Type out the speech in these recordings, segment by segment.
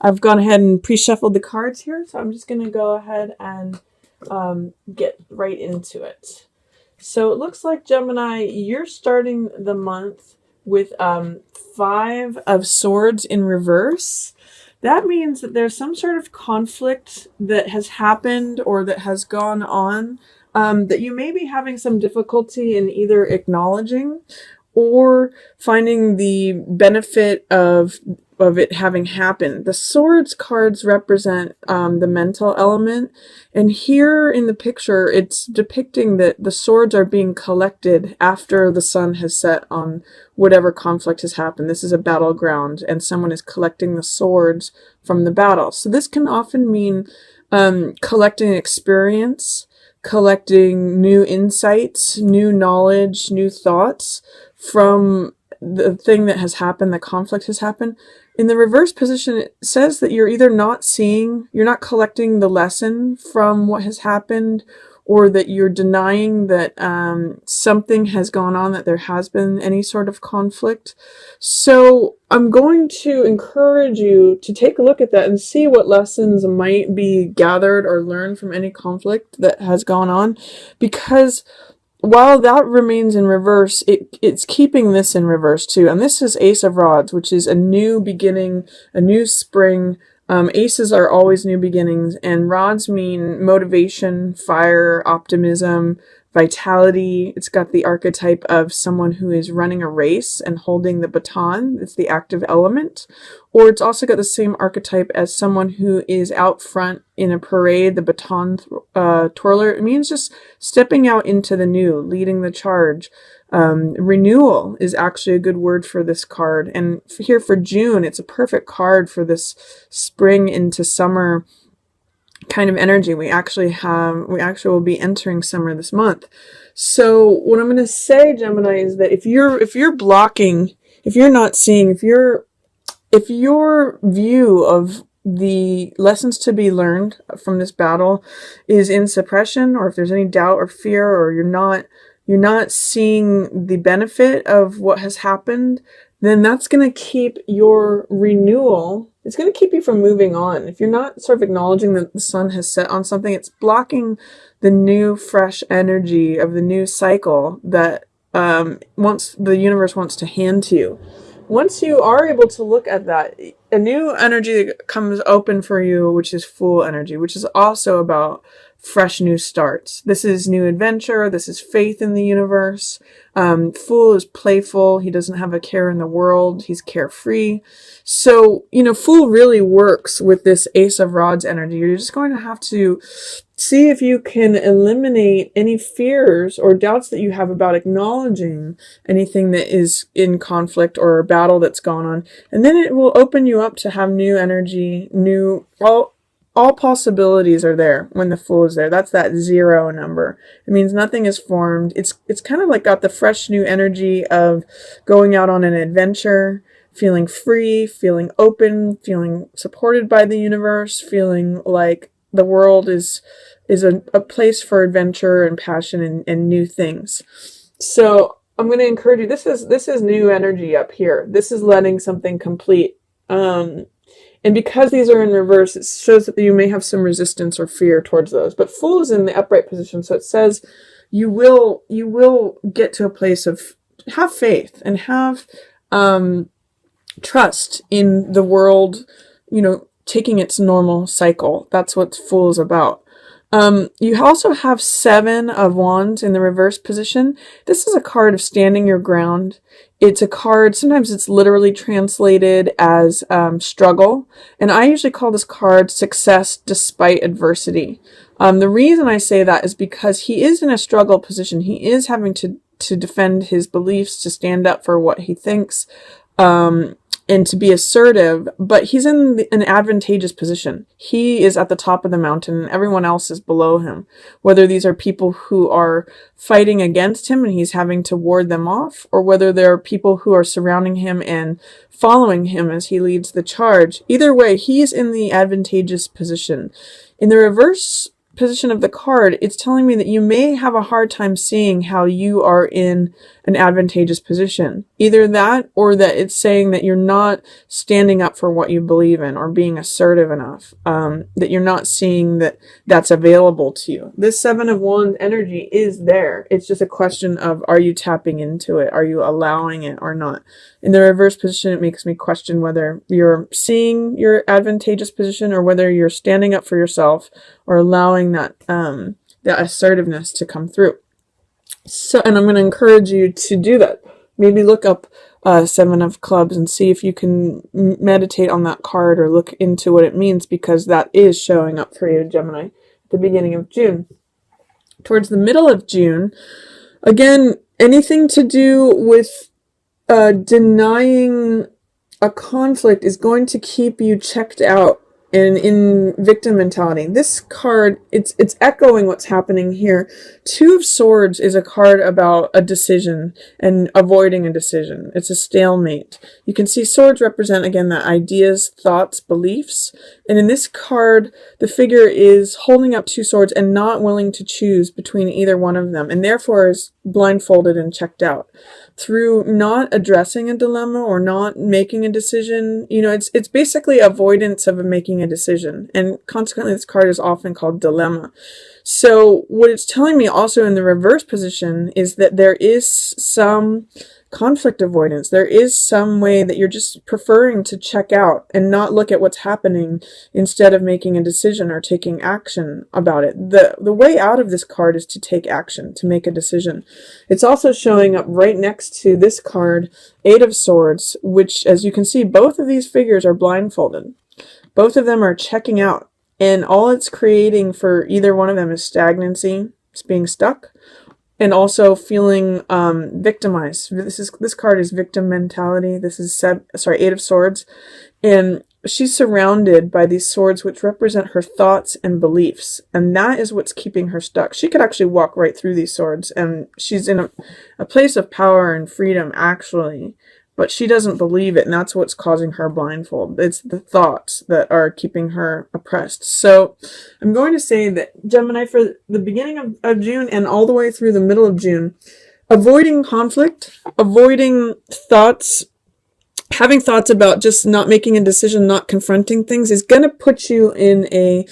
I've gone ahead and pre-shuffled the cards here, so I'm just going to go ahead and get right into it. So it looks like, Gemini, you're starting the month with 5 of Swords in reverse. That means that there's some sort of conflict that has happened or that has gone on that you may be having some difficulty in either acknowledging or finding the benefit of it having happened. The Swords cards represent the mental element, and here in the picture it's depicting that the swords are being collected after the sun has set on whatever conflict has happened. This is a battleground, and someone is collecting the swords from the battle. So this can often mean collecting experience, collecting new insights, new knowledge, new thoughts from the thing that has happened, the conflict has happened. In the reverse position, it says that you're either you're not collecting the lesson from what has happened, or that you're denying that something has gone on, that there has been any sort of conflict. So I'm going to encourage you to take a look at that and see what lessons might be gathered or learned from any conflict that has gone on, because while that remains in reverse, it's keeping this in reverse too. And this is Ace of Rods, which is a new beginning, a new spring. Aces are always new beginnings, and rods mean motivation, fire, optimism, vitality. It's got the archetype of someone who is running a race and holding the baton. It's the active element. Or it's also got the same archetype as someone who is out front in a parade, the baton twirler. It means just stepping out into the new, leading the charge. Renewal is actually a good word for this card. And here for June, it's a perfect card for this spring into summer kind of energy. We actually will be entering summer this month. So what I'm going to say, Gemini, is that if you're blocking, if you're not seeing, if your view of the lessons to be learned from this battle is in suppression, or if there's any doubt or fear, or you're not seeing the benefit of what has happened, then that's going to keep your renewal. It's going to keep you from moving on. If you're not sort of acknowledging that the sun has set on something, it's blocking the new, fresh energy of the new cycle that the universe wants to hand to you. Once you are able to look at that, a new energy that comes open for you, which is Fool energy, which is also about fresh new starts. This is new adventure. This is faith in the universe. Fool is playful. He doesn't have a care in the world. He's carefree. So, Fool really works with this Ace of Rods energy. You're just going to have to see if you can eliminate any fears or doubts that you have about acknowledging anything that is in conflict or a battle that's gone on. And then it will open you up to have new energy, all possibilities are there when the Fool is there. That's that 0 number. It means nothing is formed. It's kind of like got the fresh new energy of going out on an adventure, feeling free, feeling open, feeling supported by the universe, feeling like the world is a place for adventure and passion and new things. So I'm going to encourage you. This is new energy up here. This is letting something complete. And because these are in reverse, it shows that you may have some resistance or fear towards those. But Fool is in the upright position, so it says you will get to a place of have faith and have trust in the world, taking its normal cycle. That's what Fool is about. You also have 7 of Wands in the reverse position. This is a card of standing your ground. It's a card, sometimes it's literally translated as struggle. And I usually call this card success despite adversity. The reason I say that is because he is in a struggle position. He is having to defend his beliefs, to stand up for what he thinks, and to be assertive, but he's in an advantageous position. He is at the top of the mountain and everyone else is below him. Whether these are people who are fighting against him and he's having to ward them off, or whether there are people who are surrounding him and following him as he leads the charge. Either way, he's in the advantageous position. In the reverse, position of the card, it's telling me that you may have a hard time seeing how you are in an advantageous position. Either that, or that it's saying that you're not standing up for what you believe in or being assertive enough, that you're not seeing that that's available to you. This Seven of Wands energy is there. It's just a question of, are you tapping into it? Are you allowing it or not? In the reverse position, it makes me question whether you're seeing your advantageous position or whether you're standing up for yourself or allowing that that assertiveness to come through. So, and I'm going to encourage you to do that. Maybe look up Seven of Clubs and see if you can meditate on that card or look into what it means, because that is showing up for you, Gemini, at the beginning of June. Towards the middle of June, again, anything to do with denying a conflict is going to keep you checked out and in victim mentality. This card, it's echoing what's happening here. Two of Swords is a card about a decision and avoiding a decision. It's a stalemate. You can see swords represent, again, the ideas, thoughts, beliefs. And in this card, the figure is holding up two swords and not willing to choose between either one of them, and therefore is blindfolded and checked out. Through not addressing a dilemma or not making a decision, you know, it's basically avoidance of making a decision. And consequently, this card is often called dilemma. So what it's telling me also in the reverse position is that there is some conflict avoidance. There is some way that you're just preferring to check out and not look at what's happening instead of making a decision or taking action about it. The way out of this card is to take action, to make a decision. It's also showing up right next to this card, Eight of Swords, which, as you can see, both of these figures are blindfolded. Both of them are checking out, and all it's creating for either one of them is stagnancy. It's being stuck. And also feeling victimized. This card is victim mentality. This is Eight of Swords, and she's surrounded by these swords which represent her thoughts and beliefs, and that is what's keeping her stuck. She could actually walk right through these swords, and she's in a place of power and freedom, actually, but she doesn't believe it, and that's what's causing her blindfold. It's the thoughts that are keeping her oppressed. So I'm going to say that, Gemini, for the beginning of June and all the way through the middle of June, avoiding conflict, avoiding thoughts, having thoughts about just not making a decision, not confronting things, is going to put you in a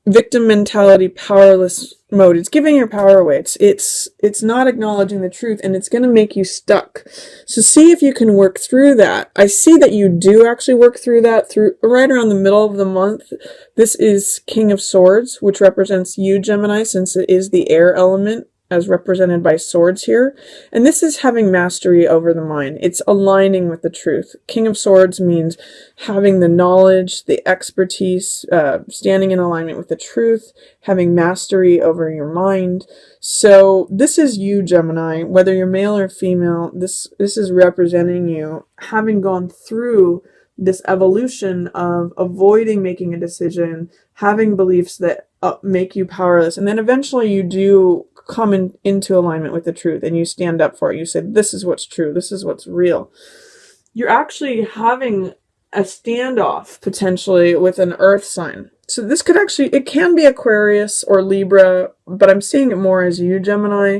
victim mentality, powerless mode. It's giving your power away. It's not acknowledging the truth, and it's going to make you stuck. So see if you can work through that. I see that you do actually work through that through right around the middle of the month. This is King of Swords, which represents you, Gemini, since it is the air element, as represented by swords here. And this is having mastery over the mind. It's aligning with the truth. King of Swords means having the knowledge, the expertise, standing in alignment with the truth, having mastery over your mind. So this is you, Gemini, whether you're male or female. This is representing you having gone through this evolution of avoiding making a decision, having beliefs that make you powerless, and then eventually you do come into alignment with the truth and you stand up for it. You say, this is what's true, this is what's real. You're actually having a standoff potentially with an earth sign. So this could actually, it can be Aquarius or Libra, but I'm seeing it more as you, Gemini.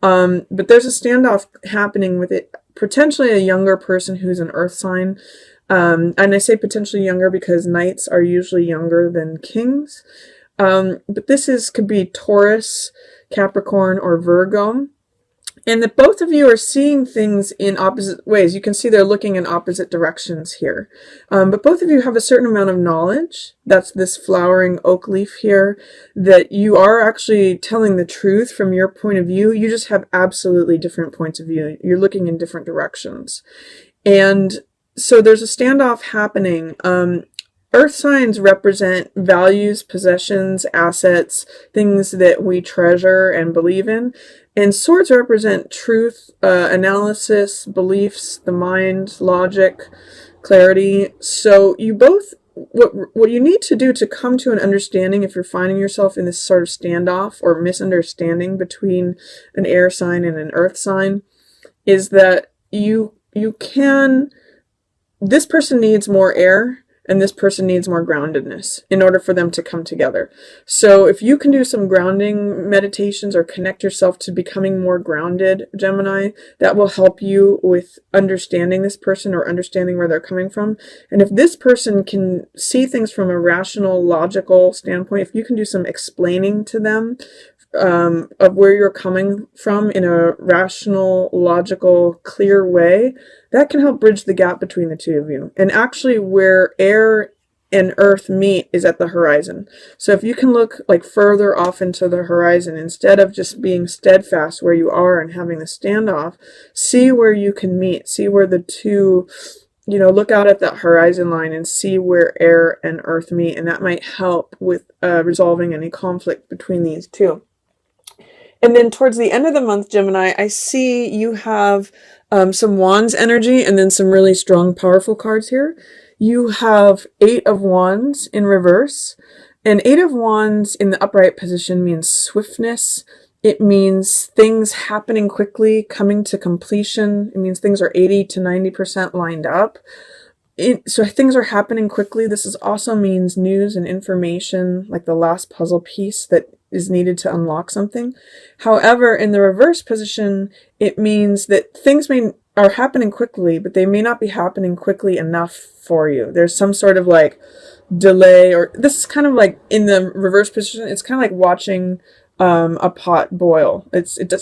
But there's a standoff happening with it, potentially a younger person who's an earth sign. And I say potentially younger because knights are usually younger than kings. But this could be Taurus, Capricorn, or Virgo. And that both of you are seeing things in opposite ways. You can see they're looking in opposite directions here. But both of you have a certain amount of knowledge. That's this flowering oak leaf here. That you are actually telling the truth from your point of view. You just have absolutely different points of view. You're looking in different directions. And so there's a standoff happening. Earth signs represent values, possessions, assets, things that we treasure and believe in. And swords represent truth, analysis, beliefs, the mind, logic, clarity. So you both, what you need to do to come to an understanding, if you're finding yourself in this sort of standoff or misunderstanding between an air sign and an earth sign, is that you can, this person needs more air and this person needs more groundedness in order for them to come together. So if you can do some grounding meditations or connect yourself to becoming more grounded, Gemini, that will help you with understanding this person or understanding where they're coming from. And if this person can see things from a rational, logical standpoint, if you can do some explaining to them of where you're coming from in a rational, logical, clear way, that can help bridge the gap between the two of you. And actually where air and earth meet is at the horizon. So if you can look like further off into the horizon, instead of just being steadfast where you are and having the standoff, see where you can meet, see where the two, you know, look out at that horizon line and see where air and earth meet. And that might help with resolving any conflict between these two. And then towards the end of the month, Gemini, I see you have some Wands energy and then some really strong, powerful cards here. You have 8 of Wands in reverse. And 8 of Wands in the upright position means swiftness. It means things happening quickly, coming to completion. It means things are 80 to 90% lined up. So things are happening quickly. This also means news and information, like the last puzzle piece that is needed to unlock something. However, in the reverse position, it means that things are happening quickly, but they may not be happening quickly enough for you. There's some sort of like delay, or this is kind of like in the reverse position. It's kind of like watching a pot boil. It's like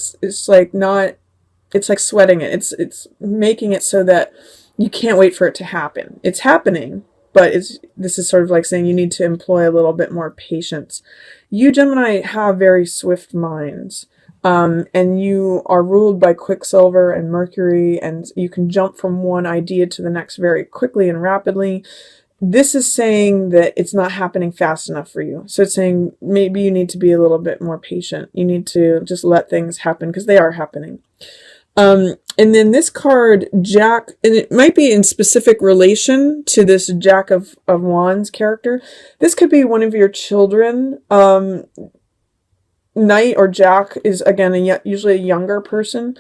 sweating it. It's making it so that you can't wait for it to happen. It's happening, but this is sort of like saying you need to employ a little bit more patience. You, Gemini, have very swift minds, and you are ruled by Quicksilver and Mercury, and you can jump from one idea to the next very quickly and rapidly. This is saying that it's not happening fast enough for you. So it's saying maybe you need to be a little bit more patient. You need to just let things happen because they are happening. And then this card, Jack, and it might be in specific relation to this Jack of Wands character. This could be one of your children. Knight or Jack is, again, usually a younger person.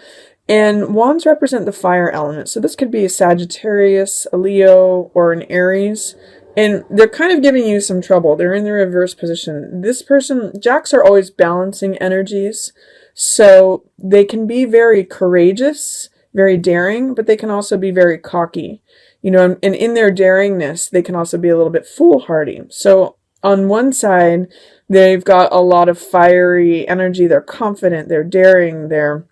And Wands represent the fire element. So this could be a Sagittarius, a Leo, or an Aries. And they're kind of giving you some trouble. They're in the reverse position. This person, Jacks are always balancing energies. So they can be very courageous, very daring, but they can also be very cocky. You know, and in their daringness, they can also be a little bit foolhardy. So on one side, they've got a lot of fiery energy. They're confident, they're daring, they're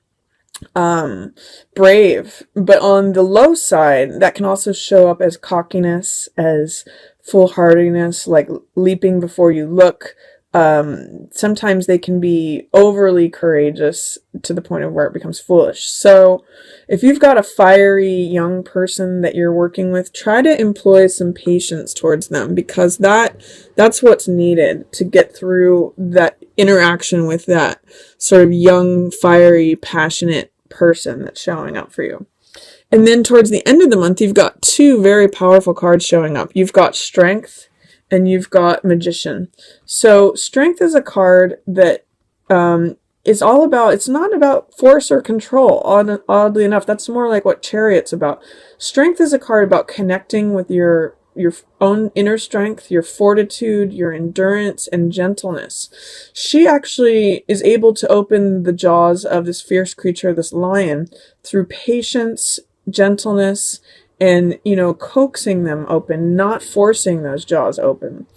brave. But on the low side, that can also show up as cockiness, as foolhardiness, like leaping before you look. Sometimes they can be overly courageous to the point of where it becomes foolish. So if you've got a fiery young person that you're working with, try to employ some patience towards them, because that's what's needed to get through that interaction with that sort of young, fiery, passionate person that's showing up for you. And then towards the end of the month, you've got 2 very powerful cards showing up. You've got Strength and you've got Magician. So Strength is a card that is all about, it's not about force or control, oddly enough. That's more like what Chariot's about. Strength is a card about connecting with your own inner strength, your fortitude, your endurance, and gentleness. She actually is able to open the jaws of this fierce creature, this lion, through patience, gentleness, and, you know, coaxing them open, not forcing those jaws open.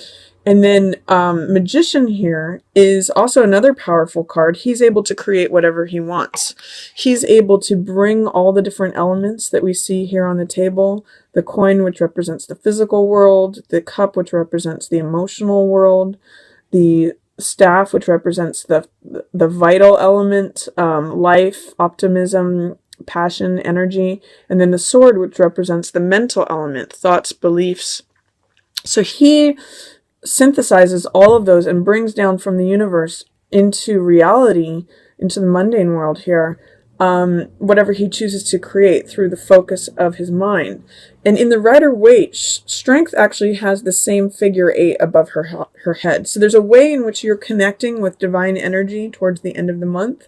And then Magician here is also another powerful card. He's able to create whatever he wants. He's able to bring all the different elements that we see here on the table. The coin, which represents the physical world. The cup, which represents the emotional world. The staff, which represents the vital element, life, optimism, passion, energy. And then the sword, which represents the mental element, thoughts, beliefs. So he synthesizes all of those and brings down from the universe into reality, into the mundane world here, whatever he chooses to create through the focus of his mind. And in the Rider-Waite, Strength actually has the same figure 8 above her head. So there's a way in which you're connecting with divine energy towards the end of the month.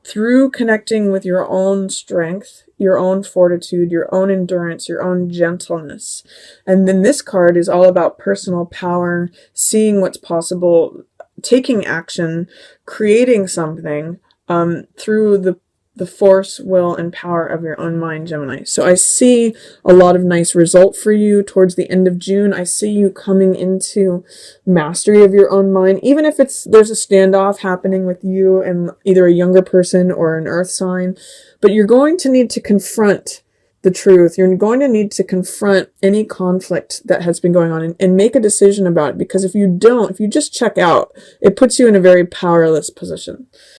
through connecting with your own strength, your own fortitude, your own endurance, your own gentleness. And then this card is all about personal power, seeing what's possible, taking action, creating something through the force, will, and power of your own mind, Gemini. So I see a lot of nice result for you towards the end of June. I see you coming into mastery of your own mind, even if there's a standoff happening with you and either a younger person or an earth sign. But you're going to need to confront the truth. You're going to need to confront any conflict that has been going on and make a decision about it. Because if you don't, if you just check out, it puts you in a very powerless position.